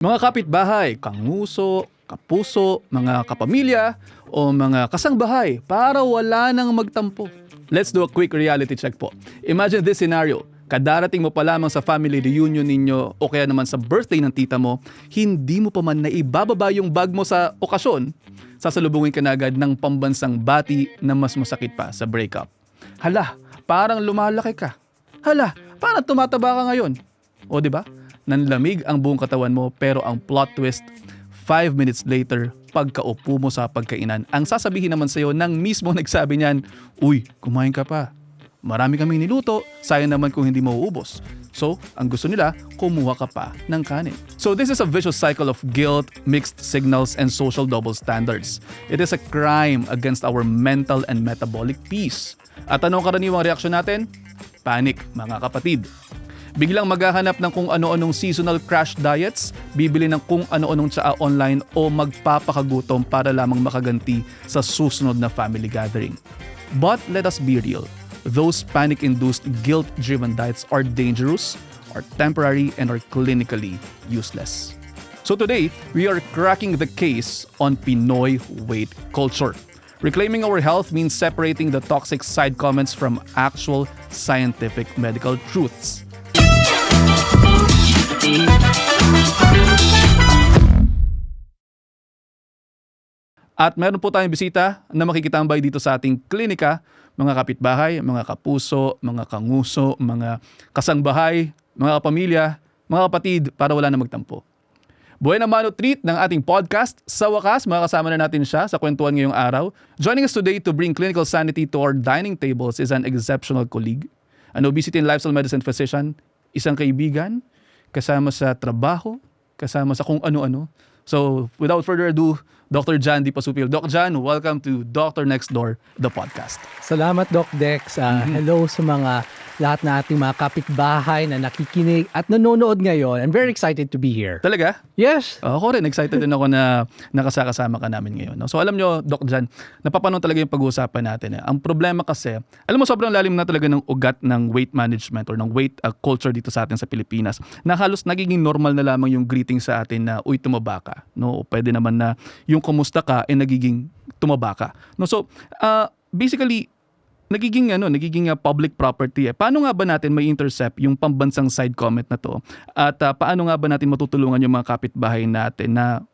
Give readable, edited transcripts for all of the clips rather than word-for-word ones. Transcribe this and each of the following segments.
Mga kapitbahay, kanguso, kapuso, mga kapamilya, o mga kasangbahay para wala nang magtampo. Let's do a quick reality check po. Imagine this scenario. Kadarating mo pa lamang sa family reunion ninyo o kaya naman sa birthday ng tita mo, hindi mo pa man naibababa yung bag mo sa okasyon, sasalubungin ka na agad ng pambansang bati na mas masakit pa sa breakup. Hala, parang lumalaki ka. Hala, parang tumataba ka ngayon. O di ba? Nanlamig ang buong katawan mo pero ang plot twist, 5 minutes later, pagkaupo mo sa pagkainan, ang sasabihin naman sa'yo ng mismo nagsabi niyan, "Uy, kumain ka pa. Marami kaming niluto, sayang naman kung hindi mauubos." So, ang gusto nila, kumuha ka pa ng kanin. So this is a vicious cycle of guilt, mixed signals, and social double standards. It is a crime against our mental and metabolic peace. At anong karaniwang reaksyon natin? Panic, mga kapatid. Biglang maghahanap ng kung ano-anong seasonal crash diets, bibili ng kung ano-anong tsaa online o magpapakagutom para lamang makaganti sa susunod na family gathering. But let us be real. Those panic-induced, guilt-driven diets are dangerous, are temporary, and are clinically useless. So today, we are cracking the case on Pinoy weight culture. Reclaiming our health means separating the toxic side comments from actual scientific medical truths. At meron po tayong bisita na makikitambay dito sa ating klinika, mga kapitbahay, mga kapuso, mga kanguso, mga kasangbahay, mga kapamilya, mga kapatid para wala na magtampo. Buena mano treat ng ating podcast. Sa wakas, makakasama na natin siya sa kwentuhan ngayong araw. Joining us today to bring clinical sanity to our dining tables is an exceptional colleague, an obesity and lifestyle medicine physician, isang kaibigan, kasama sa trabaho, kasama sa kung ano-ano. So, without further ado, Dr. Jan Di Pasupil. Doc Jan, welcome to Dr. Next Door, the podcast. Salamat, Doc Dex. Hello sa mga lahat na ating mga kapitbahay na nakikinig at nanonood ngayon. I'm very excited to be here. Talaga? Yes. Ako rin, excited din ako na nakasakasama ka namin ngayon. No? So alam nyo, Doc Jan, napapanong talaga yung pag-uusapan natin. Ang problema kasi, alam mo sobrang lalim na talaga ng ugat ng weight management or ng weight culture dito sa atin sa Pilipinas. Na halos nagiging normal na lamang yung greeting sa atin na, "Uy, tumaba ka." No? O pwede naman na yung kumusta ka, nagiging tumaba ka. No? So, basically, nagiging public property. Paano nga ba natin may intercept yung pambansang side comment na to? At paano nga ba natin matutulungan yung mga kapitbahay natin na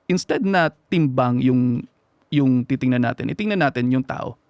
instead na timbang yung titingnan natin yung tao?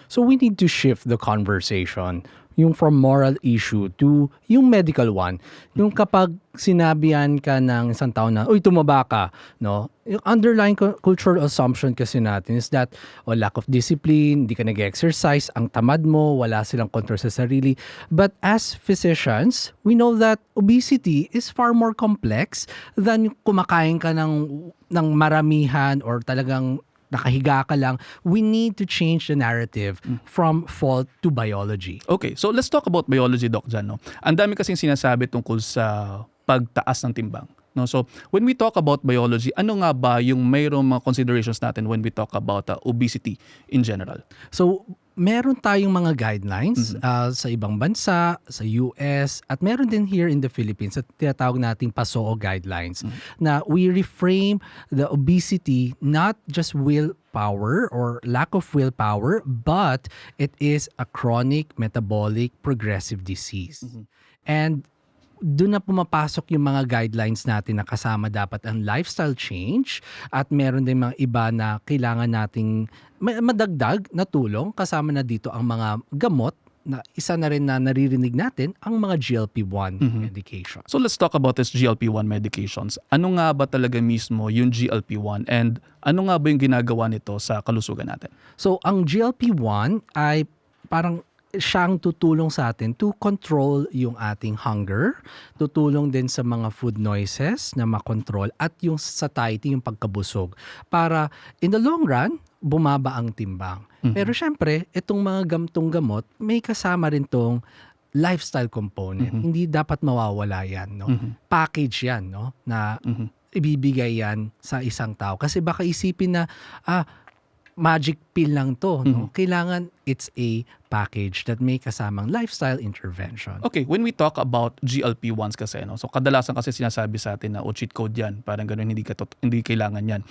So we need to shift the conversation yung from moral issue to yung medical one. Yung kapag sinabihan ka ng isang tao na, "Uy, tumaba ka," no? Yung underlying cultural assumption kasi natin is that lack of discipline, hindi ka nag-exercise, ang tamad mo, wala silang control sa sarili. But as physicians, we know that obesity is far more complex than yung kumakain ka ng maramihan or talagang nakahiga ka lang. We need to change the narrative from fault to biology. Okay, so let's talk about biology, Doc Jan. No? Ang dami kasing sinasabi tungkol sa pagtaas ng timbang. No? So when we talk about biology, ano nga ba yung mayroong mga considerations natin when we talk about obesity in general? So, meron tayong mga guidelines sa ibang bansa, sa US, at meron din here in the Philippines at tinatawag nating PASOO guidelines na we reframe the obesity not just willpower or lack of willpower, but it is a chronic metabolic progressive disease. And doon na pumapasok yung mga guidelines natin na kasama dapat ang lifestyle change at meron din mga iba na kailangan nating madagdag na tulong kasama na dito ang mga gamot na isa na rin na naririnig natin ang mga GLP-1 medication. So let's talk about this GLP-1 medications. Ano nga ba talaga mismo yung GLP-1 and ano nga ba yung ginagawa nito sa kalusugan natin? So ang GLP-1 ay parang siyang tutulong sa atin to control yung ating hunger, tutulong din sa mga food noises na makontrol at yung satiety, yung pagkabusog para in the long run, bumaba ang timbang. Pero syempre, itong mga gamot, may kasama rin tong lifestyle component. Hindi dapat mawawala yan. No? Package yan, no? Na ibibigay yan sa isang tao. Kasi baka isipin na, magic pill lang to, no? Kailangan it's a package that may kasamang lifestyle intervention. Okay, when we talk about GLP-1s kasi, no, so kadalasan kasi sinasabi sa atin na cheat code yan, parang ganun, hindi kailangan yan.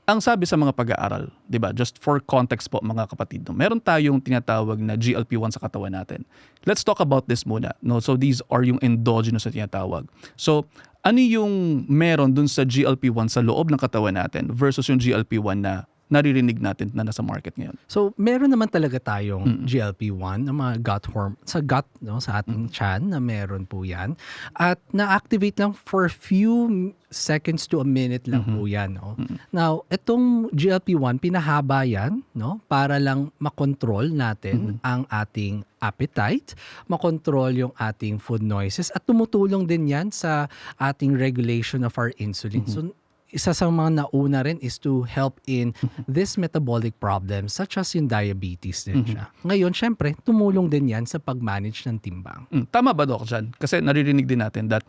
Ang sabi sa mga pag-aaral, di ba, just for context po mga kapatid, no, meron tayong tinatawag na GLP-1 sa katawan natin. Let's talk about this muna. No? So these are yung endogenous na tinatawag. So ano yung meron dun sa GLP-1 sa loob ng katawan natin versus yung GLP-1 na naririnig natin na nasa market ngayon? So, meron naman talaga tayong GLP-1, ng mga gut hormone, sa gut, no, sa ating tiyan, na meron po yan. At na-activate lang for a few seconds to a minute lang po yan. No? Now, itong GLP-1, pinahaba yan, no, para lang makontrol natin ang ating appetite, makontrol yung ating food noises, at tumutulong din yan sa ating regulation of our insulin. So, isa sa mga nauna rin is to help in this metabolic problems such as yung diabetes din siya. Ngayon, syempre, tumulong din yan sa pag-manage ng timbang. Tama ba, Doc, dyan? Kasi naririnig din natin that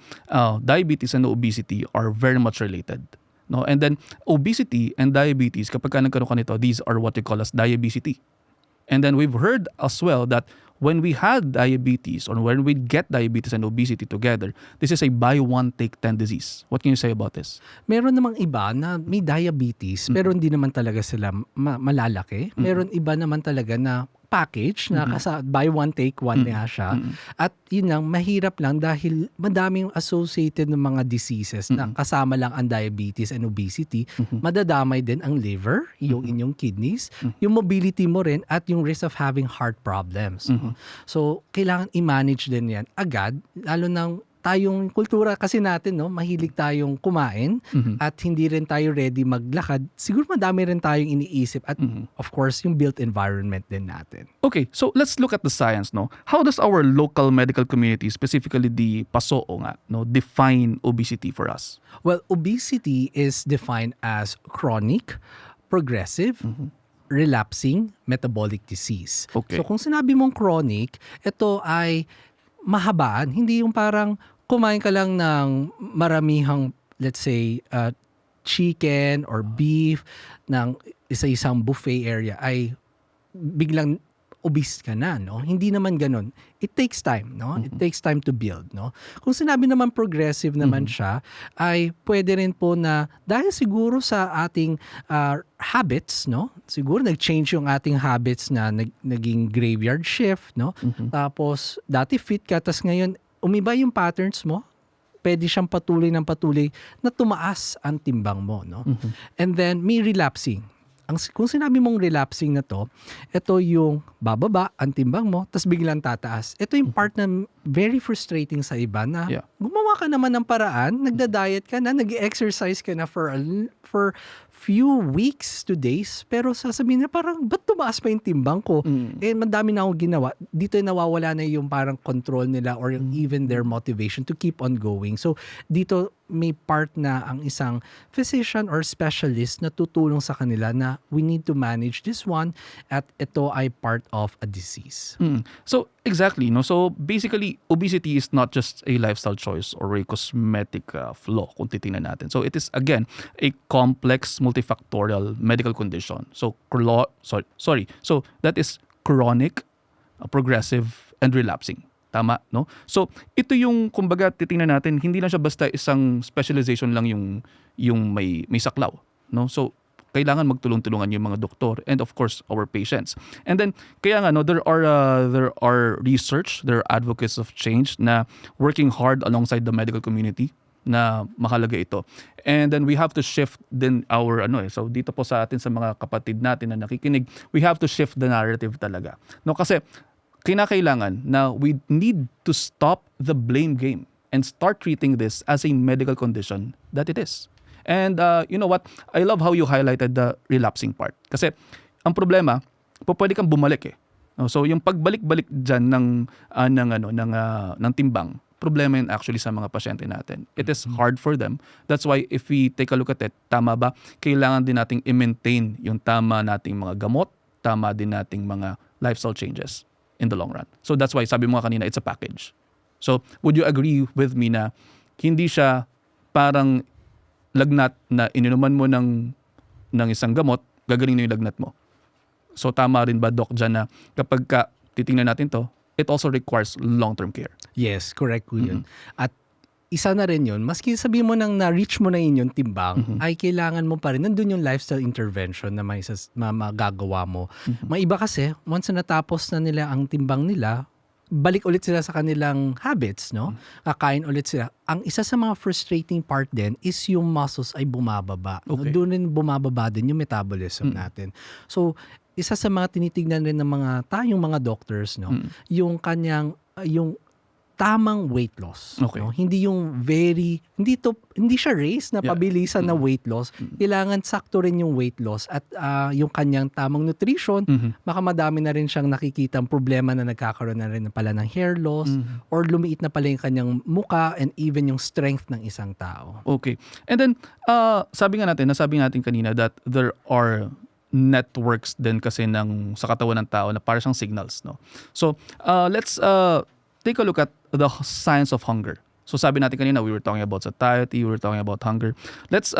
diabetes and obesity are very much related. No? And then, obesity and diabetes, kapag ka nagkaroon ka nito, these are what we call as diabesity. And then we've heard as well that when we had diabetes or when we get diabetes and obesity together, this is a buy one, take 10 disease. What can you say about this? Meron namang iba na may diabetes pero hindi naman talaga sila malalaki. Meron iba naman talaga na package na buy one take one nga siya. At yun lang, mahirap lang dahil madaming associated ng mga diseases na kasama lang ang diabetes and obesity. Madadamay din ang liver, yung inyong kidneys, yung mobility mo rin at yung risk of having heart problems. So, kailangan i-manage din yan agad, lalo nang tayong kultura kasi natin, no, mahilig tayong kumain at hindi rin tayo ready maglakad. Siguro madami rin tayong iniisip at of course yung built environment din natin. Okay, so let's look at the science, no? How does our local medical community, specifically the PASOO nga, no, define obesity for us? Well, obesity is defined as chronic, progressive, relapsing metabolic disease. Okay. So kung sinabi mong chronic, ito ay mahabaan, hindi yung parang kumain ka lang ng maramihang, let's say, chicken or beef ng isa-isang buffet area ay biglang obese ka na, no? Hindi naman ganun. It takes time, no? It takes time to build, no? Kung sinabi naman progressive naman siya, ay pwede rin po na dahil siguro sa ating habits, no? Siguro nag-change yung ating habits na naging graveyard shift, no? Tapos dati fit ka, tas ngayon umiba yung patterns mo, pwede siyang patuloy ng patuloy na tumaas ang timbang mo, no? And then may relapsing. Kung sinabi mong relapsing na to, ito yung bababa ang timbang mo, tas biglang tataas. Ito yung part na very frustrating sa iba na gumawa ka naman ng paraan, nagda-diet ka na, nag-exercise ka na for few weeks to days, pero sasabihin na parang, ba't tumaas pa yung timbang ko? Eh, madami na akong ginawa. Dito nawawala na yung parang control nila or yung even their motivation to keep on going. So, dito may part na ang isang physician or specialist na tutulong sa kanila na we need to manage this one at ito ay part of a disease. So, exactly, no? So, basically, obesity is not just a lifestyle choice or a cosmetic flaw kung titingnan natin. So, it is, again, a complex, multifactorial medical condition. So, So, that is chronic, progressive, and relapsing. Tama, no? So, ito yung, kumbaga, titingnan natin, hindi lang siya basta isang specialization lang yung may saklaw, no? So, kailangan magtulong-tulungan yung mga doktor and of course our patients. And then kaya nga no, there are research, there are advocates of change na working hard alongside the medical community na mahalaga ito. And then we have to shift din our so dito po sa atin sa mga kapatid natin na nakikinig, we have to shift the narrative talaga. No, kasi kinakailangan na we need to stop the blame game and start treating this as a medical condition that it is. And you know what? I love how you highlighted the relapsing part. Kasi ang problema, pwede kang bumalik eh. No? So yung pagbalik-balik diyan ng timbang, problema yun actually sa mga pasyente natin. It is hard for them. That's why if we take a look at it, tama ba? Kailangan din nating i-maintain yung tama nating mga gamot, tama din nating mga lifestyle changes in the long run. So that's why sabi mo nga kanina, it's a package. So would you agree with me na hindi siya parang lagnat na ininuman mo ng isang gamot gagaling na yung lagnat mo. So tama rin ba, Doc, dyan na kapag titingnan natin to, it also requires long-term care. Yes, correct po yun. At isa na rin yun, maski sabihin mo nang na-reach mo na yun yung timbang, ay kailangan mo pa rin, nandun yung lifestyle intervention na may magagawa mo. May iba kasi, once na natapos na nila ang timbang nila, balik ulit sila sa kanilang habits, no? Kakain ulit sila. Ang isa sa mga frustrating part din is yung muscles ay bumababa. Okay. Doon rin bumababa din yung metabolism natin. So, isa sa mga tinitignan rin ng tayong mga doctors, no? Yung kanyang, yung tamang weight loss. Okay. No? Hindi yung hindi siya race na pabilisan na weight loss. Kailangan sakto rin yung weight loss at yung kanyang tamang nutrition. Baka madami na rin siyang nakikitang problema na nagkakaroon na rin pala ng hair loss or lumiit na pala yung kanyang muka and even yung strength ng isang tao. Okay. And then, nasabi natin kanina that there are networks din kasi sa katawan ng tao na para siyang signals, no? So, let's take a look at the science of hunger. So sabi natin kanina, we were talking about satiety, we were talking about hunger. Let's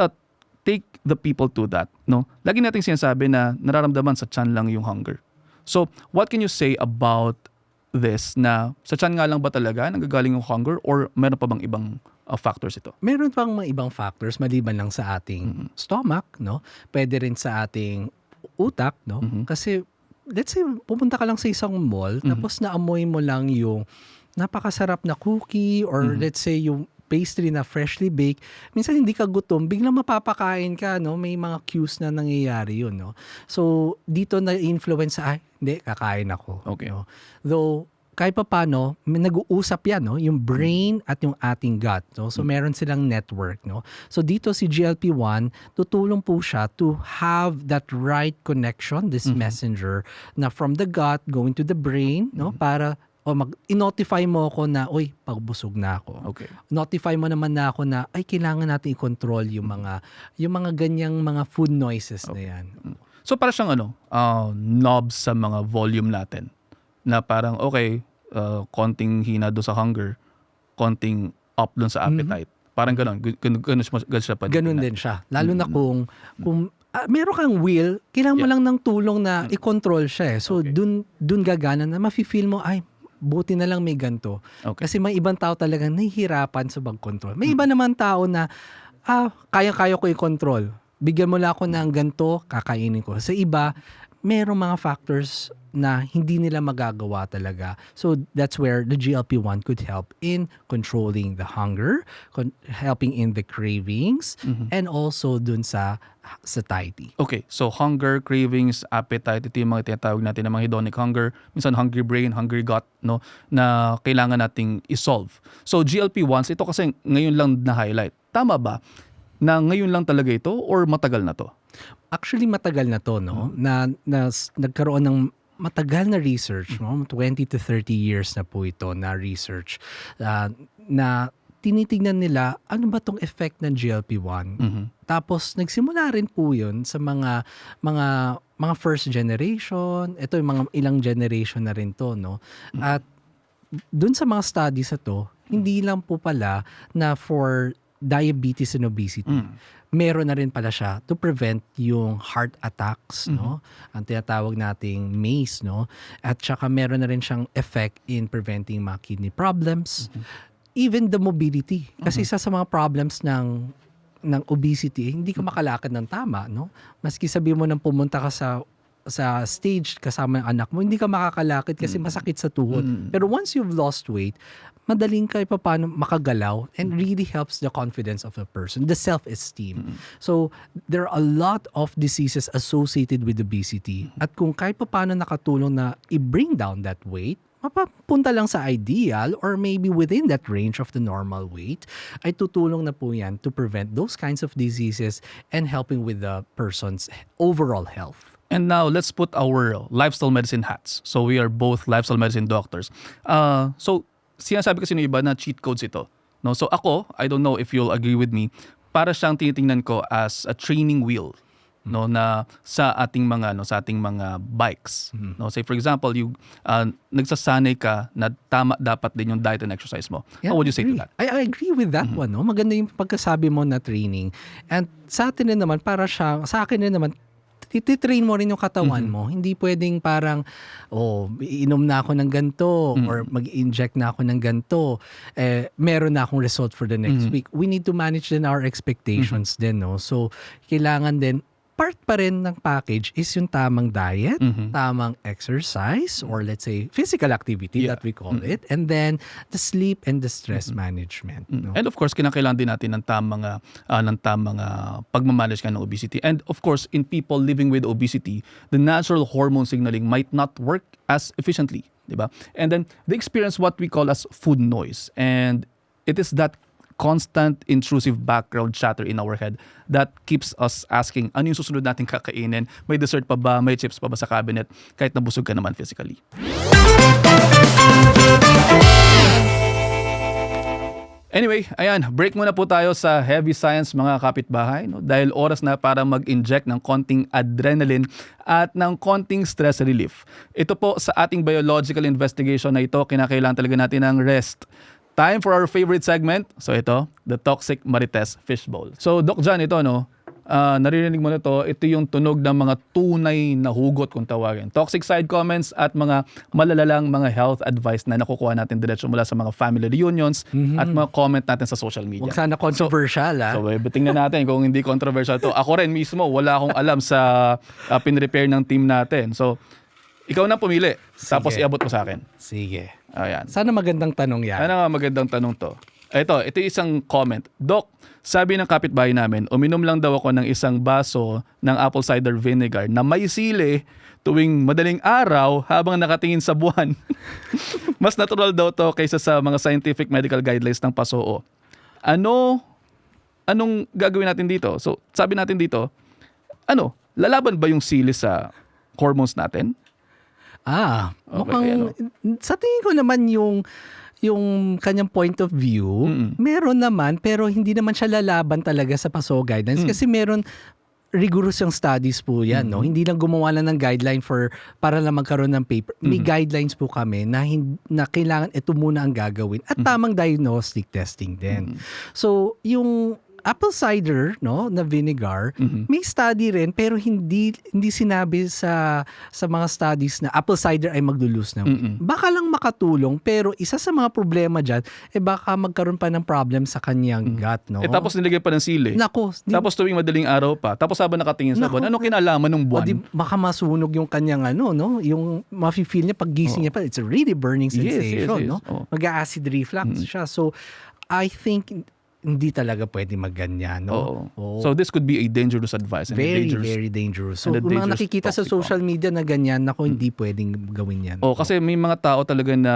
take the people to that, no? Lagi nating sinasabi na nararamdaman sa tiyan lang yung hunger. So, what can you say about this na sa tiyan nga lang ba talaga nanggagaling yung hunger or meron pa bang ibang factors ito? Meron pang mga ibang factors maliban lang sa ating stomach, no? Pwede rin sa ating utak, no? Kasi let's say pupunta ka lang sa isang mall tapos naamoy mo lang yung napakasarap na cookie or let's say yung pastry na freshly baked, minsan hindi ka gutom, biglang mapapakain ka, no? May mga cues na nangyayari yun, no? So, dito na-influence hindi, kakain ako. Okay. No? Though, kahit pa paano, nag-uusap yan, no? Yung brain at yung ating gut, no? So, meron silang network, no? So, dito si GLP-1, tutulong po siya to have that right connection, this messenger, na from the gut going to the brain, no? Para i-notify mo ako na, pagbusog na ako. Okay. Notify mo naman na ako na, kailangan natin i-control yung mga ganyang mga food noises na yan. So para siyang knobs sa mga volume natin na parang konting hina do sa hunger, konting up doon sa appetite. Parang gano'n. Gano'n siya pa. Ganun din siya. Lalo na kung meron kang will, kailangan mo lang ng tulong na i-control siya. So dun gagana na mafe-feel mo, buti na lang may ganito. Okay. Kasi may ibang tao talagang nahihirapan sa pag-control. May iba naman tao na, kaya-kaya ko i-control. Bigyan mo lang ako ng ganito, kakainin ko. Sa iba, merong mga factors na hindi nila magagawa talaga. So that's where the GLP-1 could help in controlling the hunger, helping in the cravings, and also dun sa satiety. Okay, so hunger, cravings, appetite, ito yung mga tinatawag natin na mga hedonic hunger, minsan hungry brain, hungry gut, no, na kailangan nating isolve. So GLP-1s, ito kasi ngayon lang na-highlight. Tama ba na ngayon lang talaga ito or matagal na to? Actually, matagal na to, no? Na nagkaroon ng matagal na research, no? 20 to 30 years na po ito na research na tinitingnan nila ano ba tong effect ng GLP-1. Tapos nagsimula rin po 'yun sa mga first generation, ito yung mga ilang generation na rin to, no? At dun sa mga studies na to, hindi lang po pala na for diabetes and obesity. Meron na rin pala siya to prevent yung heart attacks, no? Ang tinatawag nating MACE, no? At saka meron na rin siyang effect in preventing mga kidney problems. Even the mobility. Kasi isa sa mga problems ng obesity, hindi ka makalakad ng tama, no? Maski sabi mo nang pumunta ka sa stage kasama ng anak mo, hindi ka makakalakad kasi masakit sa tuhod. Pero once you've lost weight, madaling ka paano makagalaw and really helps the confidence of a person, the self-esteem. So, there are a lot of diseases associated with obesity. At kung kahit paano nakatulong na i-bring down that weight, mapapunta lang sa ideal or maybe within that range of the normal weight, ay tutulong na po yan to prevent those kinds of diseases and helping with the person's overall health. And now, let's put our lifestyle medicine hats. So, we are both lifestyle medicine doctors. So, sinasabi kasi ng iba na cheat codes ito. No? So, ako, I don't know if you'll agree with me, para siyang tinitingnan ko as a training wheel, no, na sa ating mga bikes. No, say for example, you nagsasanay ka na tama dapat din yung diet and exercise mo. Yeah, How would you say to that? I agree with that one, no? Maganda yung pagkasabi mo na training. And sa atin rin naman, sa akin rin naman, ititrain mo rin yung katawan mo. Hindi pwedeng parang, iinom na ako ng ganito or mag-inject na ako ng ganito. Meron na akong result for the next week. We need to manage din our expectations din, no? So, kailangan din, part pa rin ng package is yung tamang diet, tamang exercise, or let's say physical activity that we call it, and then the sleep and the stress management. No? And of course, kinakailangan din natin ng tamang pagmamanage ng obesity. And of course, in people living with obesity, the natural hormone signaling might not work as efficiently, diba? And then they experience what we call as food noise. And it is that constant intrusive background chatter in our head that keeps us asking, ano yung susunod nating kakainin? May dessert pa ba? May chips pa ba sa cabinet? Kahit nabusog ka naman physically. Anyway, ayan, break muna po tayo sa heavy science mga kapitbahay, no? Dahil oras na para mag-inject ng konting adrenaline at ng konting stress relief. Ito po sa ating biological investigation na ito, kinakailangan talaga natin ng rest. Time for our favorite segment. So ito, the Toxic Marites Fishbowl. So Doc John, ito no, naririnig mo na ito yung tunog ng mga tunay na hugot kung tawagin. Toxic side comments at mga malalalang mga health advice na nakukuha natin diretso mula sa mga family reunions at mga comment natin sa social media. Huwag sana controversial, So tingnan natin kung hindi controversial to. Ako rin mismo, wala akong alam sa pinrepair ng team natin. So, ikaw na pumili. Tapos iabot mo sa akin. Sige. Ayan. Sana magandang tanong yan. Ano nga magandang tanong to? Ito isang comment. Doc, sabi ng kapitbahay namin, uminom lang daw ako ng isang baso ng apple cider vinegar na may sili tuwing madaling araw habang nakatingin sa buwan. Mas natural daw to kaysa sa mga scientific medical guidelines ng PASOO. Anong gagawin natin dito? So, sabi natin dito, lalaban ba yung sili sa hormones natin? Mukhang sa tingin ko naman yung kanyang point of view, meron naman pero hindi naman siya lalaban talaga sa PASO guidelines kasi meron rigorous yung studies po yan, no? Hindi lang gumawa lang ng guideline para lang magkaroon ng paper. May guidelines po kami na kailangan ito muna ang gagawin at tamang diagnostic testing din. So, yung apple cider, no, na vinegar, may study rin pero hindi sinabi sa mga studies na apple cider ay magdulus ng weight. Baka lang makatulong pero isa sa mga problema diyan baka magkaroon pa ng problem sa kanyang gut, no. Tapos nilagay pa ng sili. Nako, tapos tuwing madaling araw pa. Tapos habang nakatingin sa buwan, ano kinalaman ng buwan? Baka masunog yung kanyang no, yung mafe-feel niya pag gising niya pa. It's a really burning sensation, yes. no. Mag-acid reflux siya. So I think hindi talaga pwede magganyan, no? So this could be a dangerous advice. And very dangerous. So kung mga nakikita sa social media na ganyan, hindi pwedeng gawin yan. Kasi may mga tao talaga na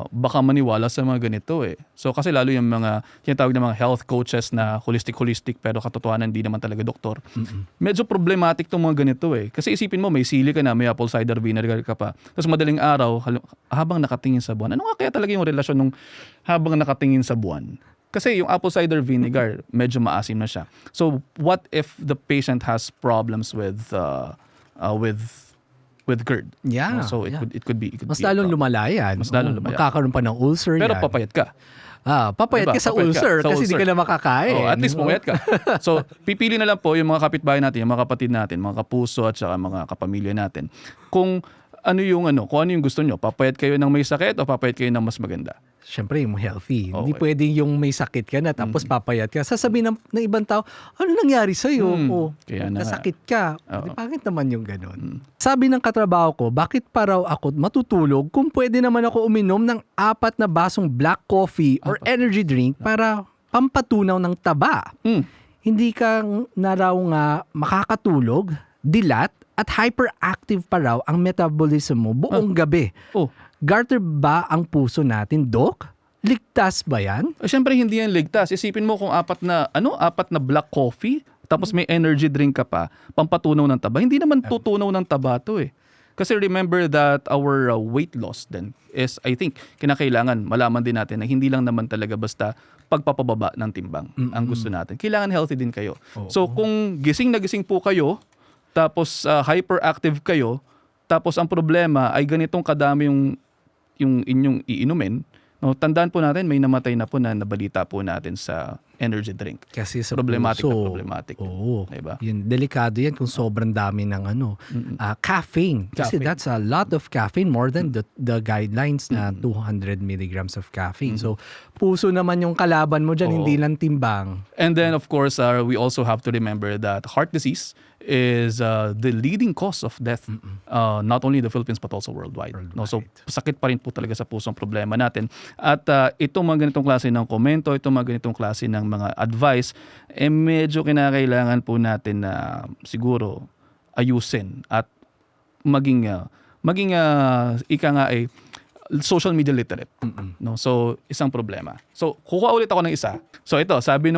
baka maniwala sa mga ganito eh. So kasi lalo yung mga tinatawag na mga health coaches na holistic pero katotohanan hindi naman talaga doktor. Medyo problematic tong mga ganito eh. Kasi isipin mo may sili ka na, may apple cider vinegar ka pa. Tapos madaling araw habang nakatingin sa buwan. Ano nga kaya talaga yung relasyon nung habang nakatingin sa buwan? Kasi yung apple cider vinegar, medyo maasim na siya. So, what if the patient has problems with GERD? Yeah. So, it could be mas lalong lumalayan. Mas lalong lumalayan. Magkakaroon pa ng ulcer Pero yan. papayat ka. Papayat ka sa ulcer kasi hindi ka na makakain. At least pumayat ka. So, pipili na lang po yung mga kapitbahay natin, yung mga kapatid natin, mga kapuso at saka mga kapamilya natin. Kung ano yung gusto nyo. Papayat kayo ng may sakit o papayat kayo ng mas maganda? Siyempre, yung healthy. Okay. Hindi pwedeng yung may sakit ka na tapos papayat ka. Sasabihin ng ibang tao, ano nangyari sa'yo? Kaya na nasakit ka. Pangit naman yung ganun. Sabi ng katrabaho ko, bakit pa raw ako matutulog kung pwede naman ako uminom ng 4 na basong black coffee or energy drink para pampatunaw ng taba? Hindi ka na raw nga makakatulog, dilat, at hyperactive pa raw ang metabolism mo buong gabi. Garter ba ang puso natin, Doc? Ligtas ba yan? Siyempre hindi yan ligtas. Isipin mo kung 4 na black coffee, tapos may energy drink ka pa, pampatunaw ng taba. Hindi naman tutunaw ng taba to eh. Kasi remember that our weight loss then is, I think, kinakailangan malaman din natin na hindi lang naman talaga basta pagpapababa ng timbang ang gusto natin. Kailangan healthy din kayo. So kung gising na gising po kayo, tapos hyperactive kayo, tapos ang problema ay ganitong kadami yung inyong iinumin, No, tandaan po natin, may namatay na po na nabalita po natin sa energy drink. Kasi sa Problematic puso, na problematic. Oo. Diba? Yun, delikado yan kung sobrang dami ng caffeine. Kasi Caffeine. that's a lot of caffeine, more than the guidelines na 200 milligrams of caffeine. So, puso naman yung kalaban mo dyan, Oo. hindi lang timbang. And then, of course, we also have to remember that heart disease is the leading cause of death, not only in the Philippines but also worldwide. No? So, sakit pa rin po talaga sa puso ang problema natin. At itong mga ganitong klase ng komento, itong mga ganitong klase ng mga advice, medyo kinakailangan po natin na siguro ayusin at maging ika nga ay social media literate. No? So, isang problema. So, kukuha ulit ako ng isa. So, ito, sabi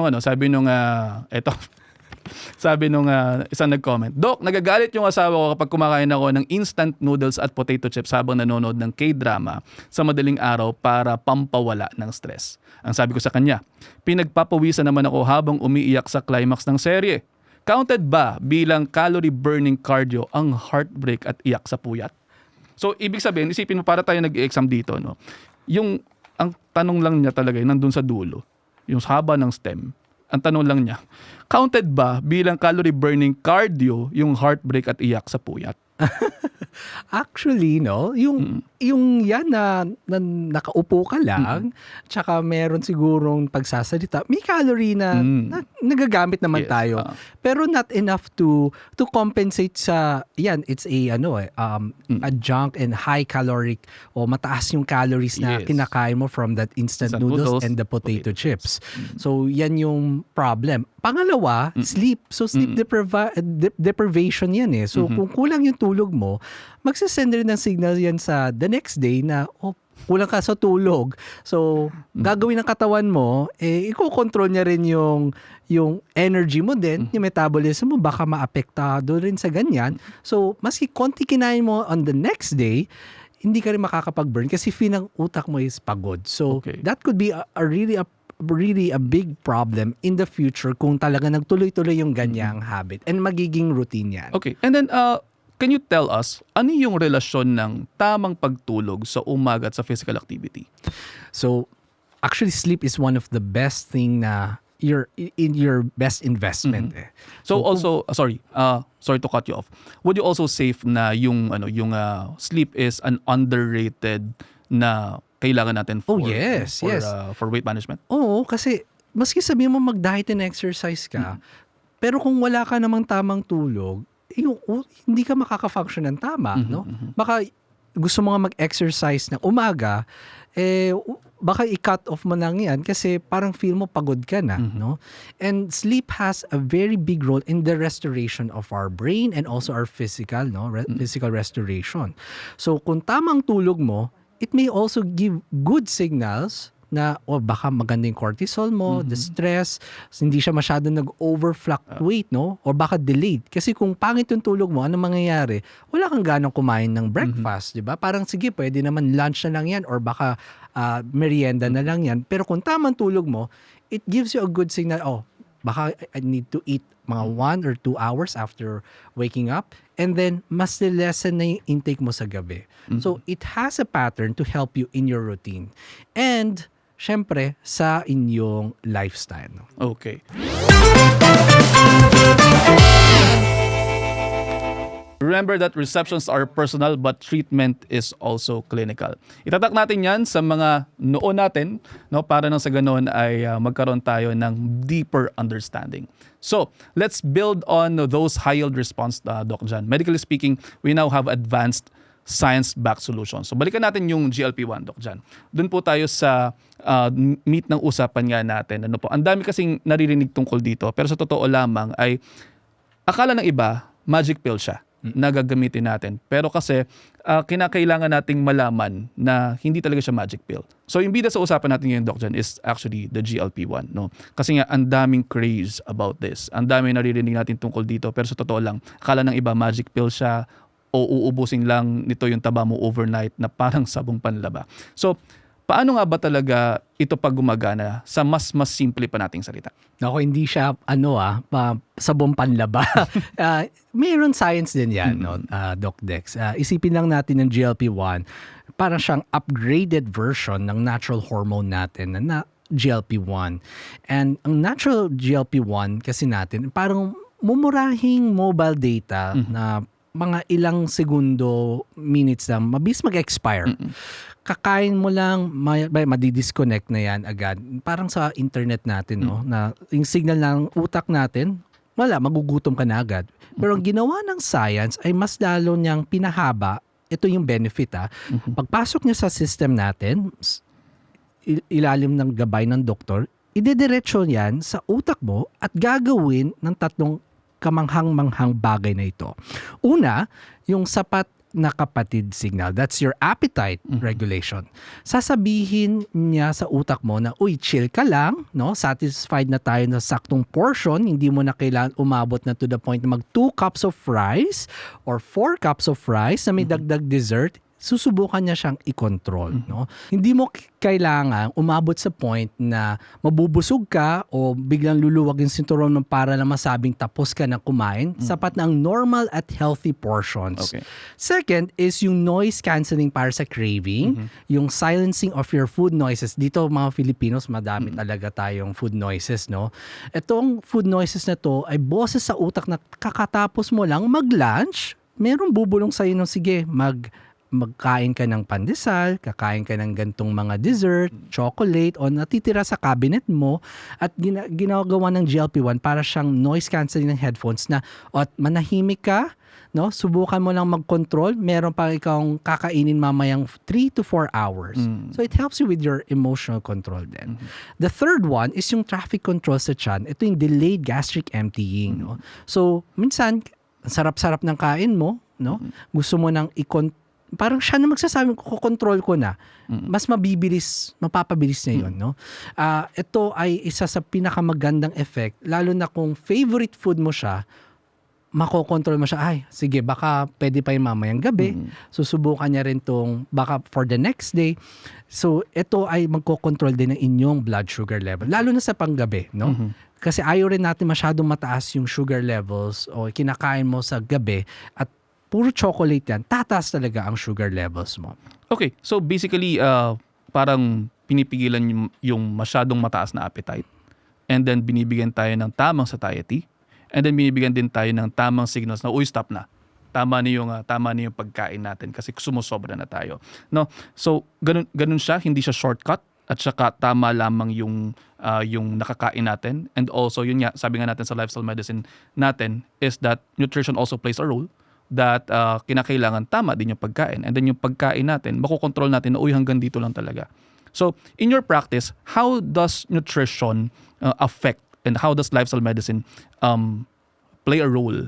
nung isang nag-comment, Doc, nagagalit yung asawa ko kapag kumakain ako ng instant noodles at potato chips habang nanonood ng K-drama sa madaling araw para pampawala ng stress. Ang sabi ko sa kanya, pinagpapawisan naman ako habang umiiyak sa climax ng serye. Counted ba bilang calorie burning cardio ang heartbreak at iyak sa puyat? So, ibig sabihin, isipin mo para tayo nag-exam dito, no? Ang tanong lang niya talaga, nandun sa dulo, yung haba ng stem, ang tanong lang niya, counted ba bilang calorie burning cardio yung heartbreak at iyak sa puyat? Actually, no, yung yan na nakaupo ka lang, tsaka meron sigurong pagsasalita, may calorie na nagagamit naman Yes, tayo. Pero not enough to compensate sa yan, it's a a junk and high caloric o mataas yung calories na Yes. kinakain mo from that instant noodles and the potato chips. So yan yung problem. Pangalawa, sleep. So sleep deprivation yan eh. So kung kulang yung tulog mo, magsasend rin ng signal yan sa the next day na kulang ka sa tulog. So gagawin ng katawan mo, i-control niya rin yung energy mo din, yung metabolism mo, baka maapektado rin sa ganyan. So maski konti kinain mo on the next day, hindi ka rin makakapag-burn kasi feel ng utak mo is pagod. So Okay. that could be a really a big problem in the future kung talaga nagtuloy-tuloy yung ganyang habit and magiging routine yan. Okay. And then, can you tell us, ano yung relasyon ng tamang pagtulog sa umaga at sa physical activity? So, actually sleep is one of the best thing na your best investment eh. So also, sorry to cut you off. Would you also say na yung sleep is an underrated na kailangan natin for yes. for weight management? Oo, kasi maski sabihin mo mag-diet and exercise ka, pero kung wala ka namang tamang tulog, hindi ka makaka-function ng tama, no? Baka gusto mo nga mag-exercise ng umaga, baka i-cut off mo lang yan kasi parang feel mo pagod ka na, no? And sleep has a very big role in the restoration of our brain and also our physical, no? Physical restoration. So kung tamang tulog mo, it may also give good signals na baka maganda yung cortisol mo, the stress, hindi siya masyadong nag-overfluctuate, no? Or baka delayed. Kasi kung pangit yung tulog mo, ano mangyayari? Wala kang ganong kumain ng breakfast, di ba? Parang sige, pwede naman lunch na lang yan or baka merienda na lang yan. Pero kung tamang tulog mo, it gives you a good signal, baka I need to eat mga 1 or 2 hours after waking up, and then mas lessen na yung intake mo sa gabi. So it has a pattern to help you in your routine. And syempre sa inyong lifestyle. Okay. Remember that receptions are personal but treatment is also clinical. Itatak natin yan sa mga noon natin, no, para nang sa ganoon ay magkaroon tayo ng deeper understanding. So, let's build on those high-yield response, Doc Jan. Medically speaking, we now have advanced science-backed solutions. So, balikan natin yung GLP-1, Doc Jan. Doon po tayo sa meat ng usapan nga natin. Ano po? Ang dami kasing naririnig tungkol dito, pero sa totoo lamang ay akala ng iba, magic pill siya na gagamitin natin. Pero kasi kinakailangan nating malaman na hindi talaga siya magic pill. So yung bida sa usapan natin ngayon, Doc Jan, is actually the GLP-1. No? Kasi nga, ang daming craze about this. Ang daming naririnig natin tungkol dito. Pero sa totoo lang, akala ng iba, magic pill siya o uubusin lang nito yung taba mo overnight na parang sabong panlaba. So, paano nga ba talaga ito pag gumagana sa mas simple pa nating salita? Ako, hindi siya, sabong panlaba. Mayroon science din yan, no, Doc Dex. Isipin lang natin ng GLP-1, parang siyang upgraded version ng natural hormone natin na GLP-1. And ang natural GLP-1 kasi natin, parang mumurahing mobile data na mga ilang segundo, minutes lang, mabilis mag-expire. Kakain mo lang, madidisconnect na yan agad. Parang sa internet natin, no? Na yung signal ng utak natin, wala, magugutom ka na agad. Pero ang ginawa ng science ay mas lalo niyang pinahaba. Ito yung benefit, Pagpasok niya sa system natin, ilalim ng gabay ng doktor, idediretso yan sa utak mo at gagawin ng 3 kamanghang-manghang bagay na ito. Una, yung sapat na kapatid signal. That's your appetite regulation. Sasabihin niya sa utak mo na, uy, chill ka lang, no? Satisfied na tayo na saktong portion, hindi mo na kailangan umabot na to the point na mag 2 cups of rice or 4 cups of rice na may dagdag dessert. Susubukan niya siyang i-control, no? Hindi mo kailangan umabot sa point na mabubusog ka o biglang luluwag yung sinturon mo para na masabing tapos ka na kumain. Sapat na ang normal at healthy portions. Okay. Second is yung noise cancelling para sa craving, yung silencing of your food noises. Dito mga Filipinos, madami talaga tayong food noises, no? Itong food noises na to ay boses sa utak na kakatapos mo lang mag-lunch, merong bubulong sa'yo ng sige, magkain ka ng pandesal, kakain ka ng gantong mga dessert, chocolate, o natitira sa cabinet mo at ginagawa ng GLP-1 para siyang noise cancelling ng headphones na at manahimik ka, no? Subukan mo lang mag-control, meron pa ikang kakainin mamayang 3 to 4 hours. So it helps you with your emotional control then. The third one is yung traffic control sa tiyan. Ito yung delayed gastric emptying, no? So minsan, sarap-sarap ng kain mo, no? Gusto mo nang parang siya na magsasabi, kukontrol ko na. Mas mapapabilis niya yun, no? Ito ay isa sa pinakamagandang effect, lalo na kung favorite food mo siya, makokontrol mo siya, ay, sige, baka pwede pa yung mamayang gabi. Susubukan niya rin tong baka for the next day. So, ito ay magkokontrol din ng inyong blood sugar level, lalo na sa panggabi, no? Kasi ayaw rin natin masyadong mataas yung sugar levels o kinakain mo sa gabi at puro chocolate yan, tataas talaga ang sugar levels mo. Okay, so basically, parang pinipigilan yung masyadong mataas na appetite. And then binibigyan tayo ng tamang satiety. And then binibigyan din tayo ng tamang signals na, uy, stop na. Tama na yung pagkain natin kasi sumusobra na tayo. No? So, ganun siya, hindi siya shortcut. At saka tama lamang yung nakakain natin. And also, yun nga, sabi nga natin sa lifestyle medicine natin, is that nutrition also plays a role that kinakailangan tama din yung pagkain. And then yung pagkain natin, makokontrol natin na uy, hanggang dito lang talaga. So, in your practice, how does nutrition affect and how does lifestyle medicine play a role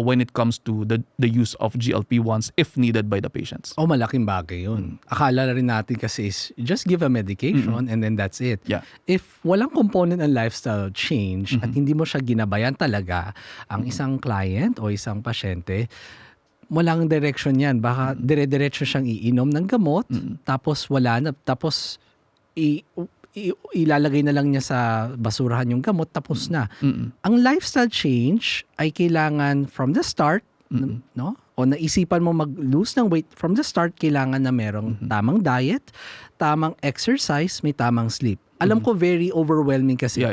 when it comes to the use of GLP-1s if needed by the patients? Malaking bagay yun. Akala na rin natin kasi is just give a medication and then that's it. Yeah. If walang component ng lifestyle change at hindi mo siya ginabayan talaga, ang isang client o isang pasyente, walang direction yan. Baka dire-diretso siyang iinom ng gamot, tapos wala na, tapos ilalagay na lang niya sa basurahan yung gamot, tapos na. Ang lifestyle change ay kailangan from the start, no? O naisipan mo mag-lose ng weight, from the start, kailangan na merong tamang diet, tamang exercise, may tamang sleep. Alam ko very overwhelming kasi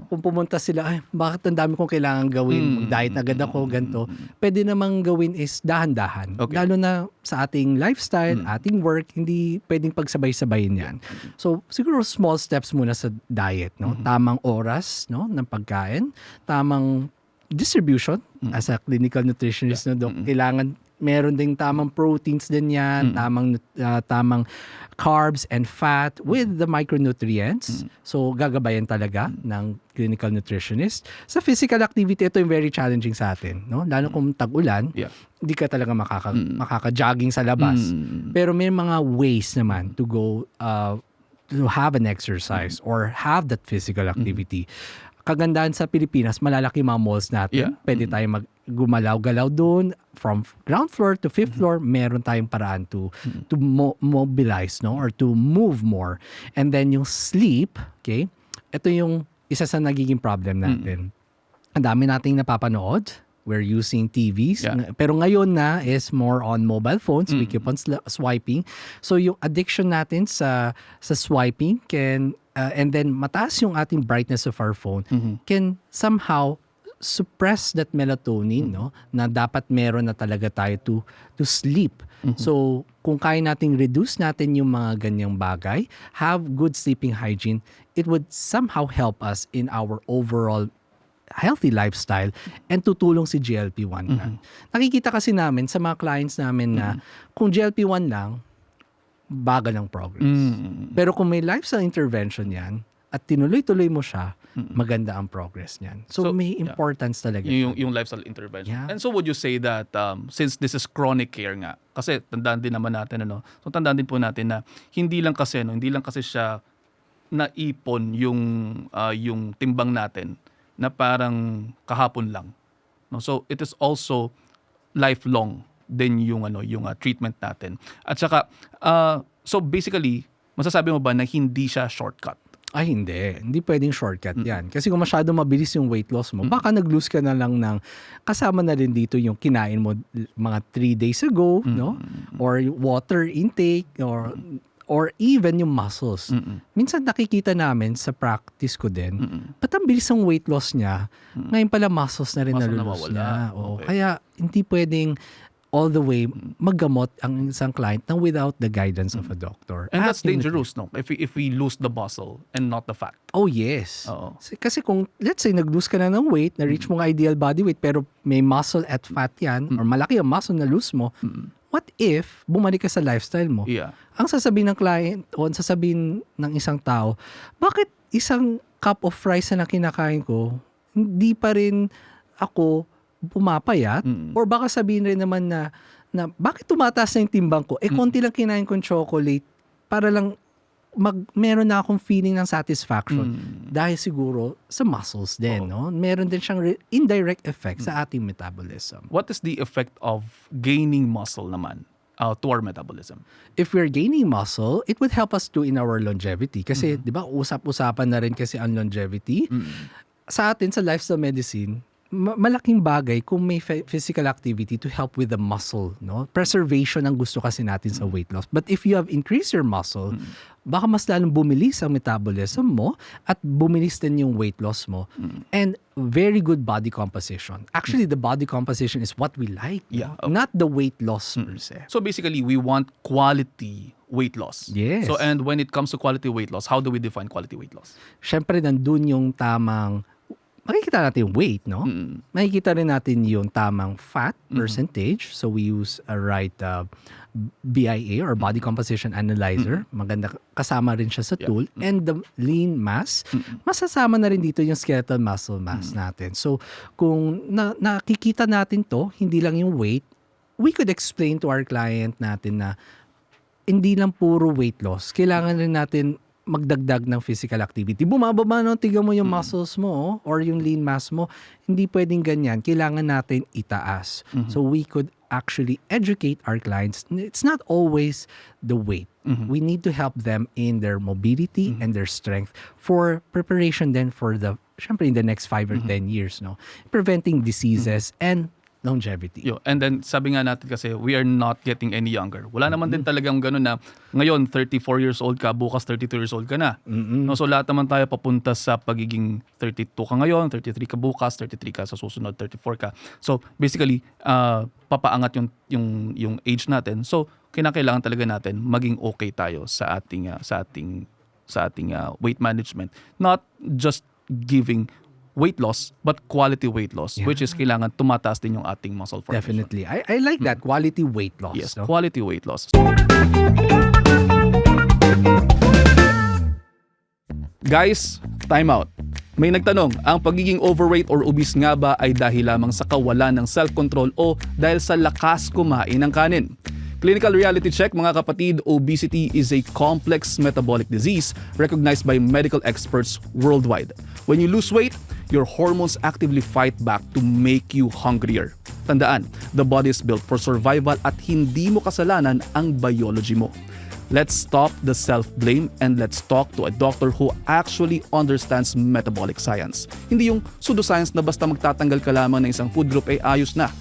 kung pumunta sila, ay, bakit ang dami kong kailangan gawin? Mag-diet agad ako, ganito. Pwede namang gawin is dahan-dahan. Okay. Lalo na sa ating lifestyle, ating work, hindi pwedeng pagsabay-sabayin yan. So, siguro small steps muna sa diet, no? Tamang oras, no, ng pagkain, tamang distribution as a clinical nutritionist, no, Doc, kailangan meron ding tamang proteins din yan, tamang carbs and fat with the micronutrients. So, gagabayan talaga ng clinical nutritionist. Sa physical activity, ito yung very challenging sa atin, no? Lalo kung tag-ulan, hindi ka talaga makaka-jogging sa labas. Pero may mga ways naman to go to have an exercise or have that physical activity. kagandahan sa Pilipinas, malalaki mga malls natin. Yeah. Pwede tayo gumalaw-galaw doon from ground floor to fifth floor. Meron tayong paraan to mobilize, no, or to move more. And then yung sleep, okay? Ito yung isa sa nagiging problem natin. Ang dami nating napapanood. We're using TVs. Yeah. Pero ngayon na is more on mobile phones. We keep on swiping. So yung addiction natin sa swiping can and then mataas yung ating brightness of our phone can somehow suppress that melatonin, no, na dapat meron na talaga tayo to sleep. So kung kaya nating reduce natin yung mga ganyang bagay, have good sleeping hygiene, it would somehow help us in our overall healthy lifestyle and tutulong si GLP-1 na. Nakikita kasi namin sa mga clients namin na kung GLP-1 lang, bagal ng progress. Pero kung may lifestyle intervention yan at tinuloy-tuloy mo siya, maganda ang progress niyan. So may importance talaga. Yung lifestyle intervention. Yeah. And so would you say that since this is chronic care nga, kasi tandaan din naman natin, ano, so tandaan din po natin na hindi lang kasi siya naipon yung timbang natin na parang kahapon lang. No? So it is also lifelong din yung treatment natin. At saka so basically, masasabi mo ba na hindi siya shortcut? Ay, hindi. Hindi pwedeng shortcut yan. Kasi kung masyado mabilis yung weight loss mo, baka nag-lose ka na lang ng, kasama na rin dito yung kinain mo mga 3 days ago, no? Or water intake, or even yung muscles. Minsan nakikita namin sa practice ko din, ba't ang bilis ang weight loss niya? Ngayon pala muscles na rin nalulus niya. Okay. Kaya hindi pwedeng all the way maggamot ang isang client nang without the guidance of a doctor. And that's dangerous, no? If we lose the muscle and not the fat. Oh, yes. Oo. Kasi kung, let's say, nag-lose ka na ng weight, na-reach mo ang ideal body weight, pero may muscle at fat yan, or malaki ang muscle na lose mo, what if bumalik ka sa lifestyle mo? Yeah. Ang sasabihin ng client o ang sasabihin ng isang tao, bakit isang cup of rice na kinakain ko, hindi pa rin ako pumapayat? Or baka sabihin rin naman na bakit tumataas na yung timbang ko? Konti lang kinain kong chocolate para lang meron na akong feeling ng satisfaction. Dahil siguro sa muscles din, no? Meron din siyang indirect effect sa ating metabolism. What is the effect of gaining muscle naman to our metabolism? If we're gaining muscle, it would help us too in our longevity. Kasi, di ba, usap-usapan na rin kasi ang longevity. Sa atin, sa lifestyle medicine, malaking bagay kung may physical activity to help with the muscle, no? Preservation ang gusto kasi natin sa weight loss. But if you have increased your muscle, baka mas lalong bumilis ang metabolism mo at bumilis din yung weight loss mo. And very good body composition. Actually, the body composition is what we like, Yeah. no? Not the weight loss per se. So basically, we want quality weight loss. Yes. So and when it comes to quality weight loss, how do we define quality weight loss? Syempre, nandun yung tamang makikita natin yung weight, no? Makikita rin natin yung tamang fat percentage. So we use a right BIA or body composition analyzer. Maganda, kasama rin siya sa tool. And the lean mass, masasama na rin dito yung skeletal muscle mass natin. So kung nakikita natin to, hindi lang yung weight, we could explain to our client natin na hindi lang puro weight loss. Kailangan rin natin magdagdag ng physical activity. Bumababa no, tignan mo yung muscles mo or yung lean mass mo. Hindi pwedeng ganyan. Kailangan natin itaas. So we could actually educate our clients. It's not always the weight. We need to help them in their mobility and their strength for preparation then for syempre in the next 5 or 10 years, no? Preventing diseases and longevity. And then sabi nga natin kasi we are not getting any younger. Wala naman din talagang ganun na ngayon 34 years old ka, bukas 32 years old ka na. No, so lahat naman tayo papunta sa pagiging 32 ka ngayon, 33 ka bukas, 33 ka sa susunod, 34 ka. So basically papaangat yung age natin. So kinakailangan talaga natin maging okay tayo sa ating weight management. Not just giving weight loss, but quality weight loss, which is kailangan tumataas din yung ating muscle formation. Definitely. I like that. Quality weight loss. Yes, no? quality weight loss. Guys, time out. May nagtanong, ang pagiging overweight or obese nga ba ay dahil lamang sa kawalan ng self-control o dahil sa lakas kumain ng kanin? Clinical reality check, mga kapatid, obesity is a complex metabolic disease recognized by medical experts worldwide. When you lose weight, your hormones actively fight back to make you hungrier. Tandaan, the body is built for survival at hindi mo kasalanan ang biology mo. Let's stop the self-blame and let's talk to a doctor who actually understands metabolic science. Hindi yung pseudoscience na basta magtatanggal ka lamang ng isang food group ay ayos na.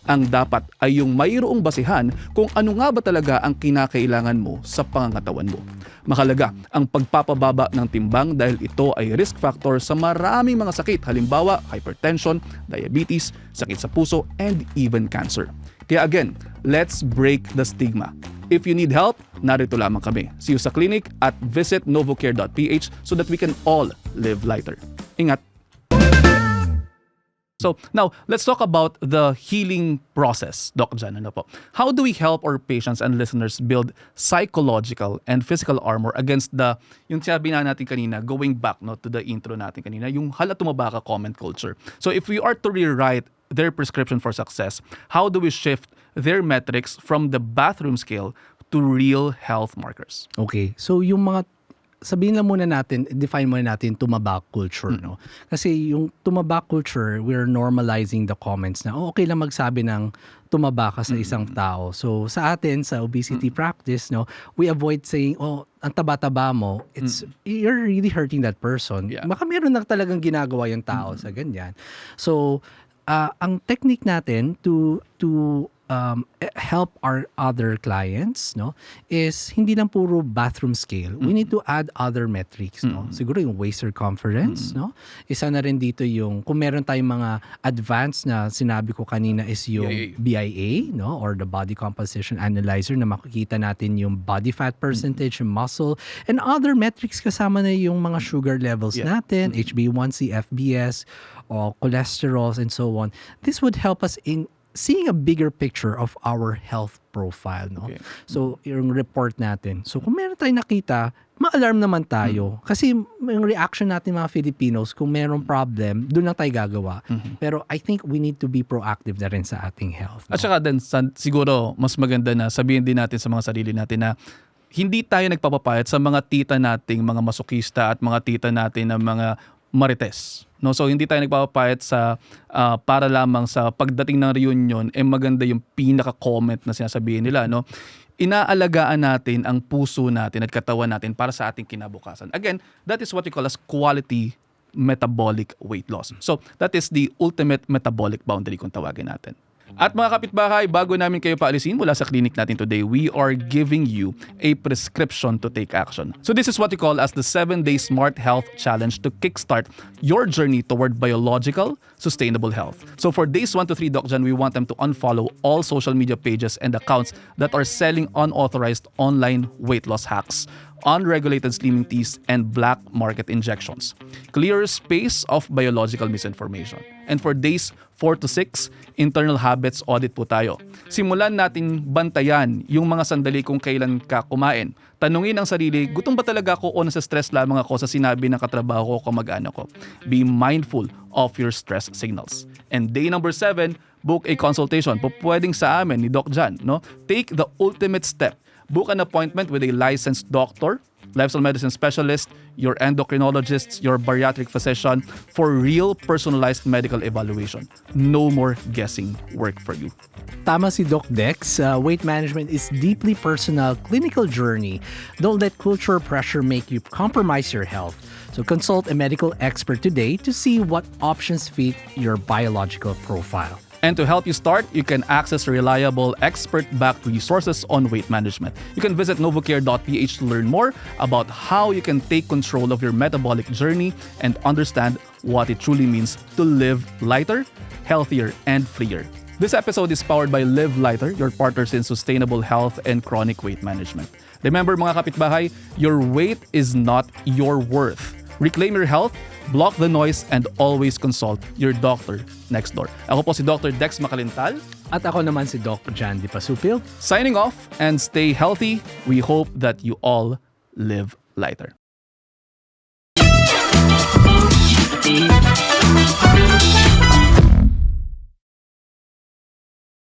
Ang dapat ay yung mayroong basihan kung ano nga ba talaga ang kinakailangan mo sa pangangatawan mo. Mahalaga ang pagpapababa ng timbang dahil ito ay risk factor sa maraming mga sakit, halimbawa hypertension, diabetes, sakit sa puso, and even cancer. Kaya again, let's break the stigma. If you need help, narito lamang kami. See you sa clinic at visit novocare.ph so that we can all live lighter. Ingat! So now, let's talk about the healing process, Doc Jan. Ano po? How do we help our patients and listeners build psychological and physical armor against yung sabi na natin kanina, going back to the intro natin kanina, yung hala tumaba ka comment culture. So if we are to rewrite their prescription for success, how do we shift their metrics from the bathroom scale to real health markers? Okay, so yung mga sabihin lang muna natin, define muna natin tumaba culture, no? Kasi yung tumaba culture, we're normalizing the comments na okay lang magsabi ng tumaba ka sa isang tao. So sa atin, sa obesity practice, no, we avoid saying, ang taba-taba mo, you're really hurting that person. Yeah. Baka meron na talagang ginagawa yung tao sa ganyan. So, ang technique natin to help our other clients, no, is hindi lang puro bathroom scale. We need to add other metrics, no. Siguro yung waist circumference, no. Isa na rin dito yung kung meron tayong mga advanced na sinabi ko kanina is yung BIA, no, or the body composition analyzer na makikita natin yung body fat percentage, yung muscle, and other metrics kasama na yung mga sugar levels natin, HbA1c, FBS, or cholesterols, and so on. This would help us in seeing a bigger picture of our health profile, no? Okay. So, yung report natin. So, kung meron tayong nakita, ma-alarm naman tayo. Kasi yung reaction natin mga Filipinos, kung meron problem, doon lang tayo gagawa. Pero I think we need to be proactive na rin sa ating health. No? At saka din, siguro, mas maganda na sabihin din natin sa mga sarili natin na hindi tayo nagpapapayat sa mga tita nating mga masokista at mga tita natin na mga marites. No, so hindi tayo nagpapapayat sa para lamang sa pagdating ng reunion maganda yung pinaka-comment na sinasabihin nila, no. Inaalagaan natin ang puso natin at katawan natin para sa ating kinabukasan. Again, that is what we call as quality metabolic weight loss. So, that is the ultimate metabolic boundary kung tawagin natin. At mga kapitbahay, bago namin kayo paalisin mula sa clinic natin today, we are giving you a prescription to take action. So this is what we call as the 7-Day Smart Health Challenge to kickstart your journey toward biological, sustainable health. So for days 1 to 3, Doc Jan, we want them to unfollow all social media pages and accounts that are selling unauthorized online weight loss hacks, unregulated slimming teas, and black market injections. Clear space of biological misinformation. And for days 4 to 6, internal habits audit po tayo. Simulan natin bantayan yung mga sandali kung kailan ka kumain. Tanungin ang sarili, gutom ba talaga ako o nasa stress lamang ako sa sinabi ng katrabaho ko o kamag-anak ko? Be mindful of your stress signals. And day number 7, book a consultation. Pwedeng sa amin ni Doc Jan, no? Take the ultimate step. Book an appointment with a licensed doctor, lifestyle medicine specialist, your endocrinologist, your bariatric physician for real personalized medical evaluation. No more guessing work for you. Tama si Doc Dex. Weight management is deeply personal clinical journey. Don't let cultural pressure make you compromise your health. So consult a medical expert today to see what options fit your biological profile. And to help you start, you can access reliable, expert-backed resources on weight management. You can visit novocare.ph to learn more about how you can take control of your metabolic journey and understand what it truly means to live lighter, healthier, and freer. This episode is powered by Live Lighter, your partners in sustainable health and chronic weight management. Remember mga kapitbahay, your weight is not your worth. Reclaim your health, block the noise, and always consult your doctor next door. Ako po si Dr. Dex Macalintal. At ako naman si Doc Jan Di Pasupil. Signing off and stay healthy. We hope that you all live lighter.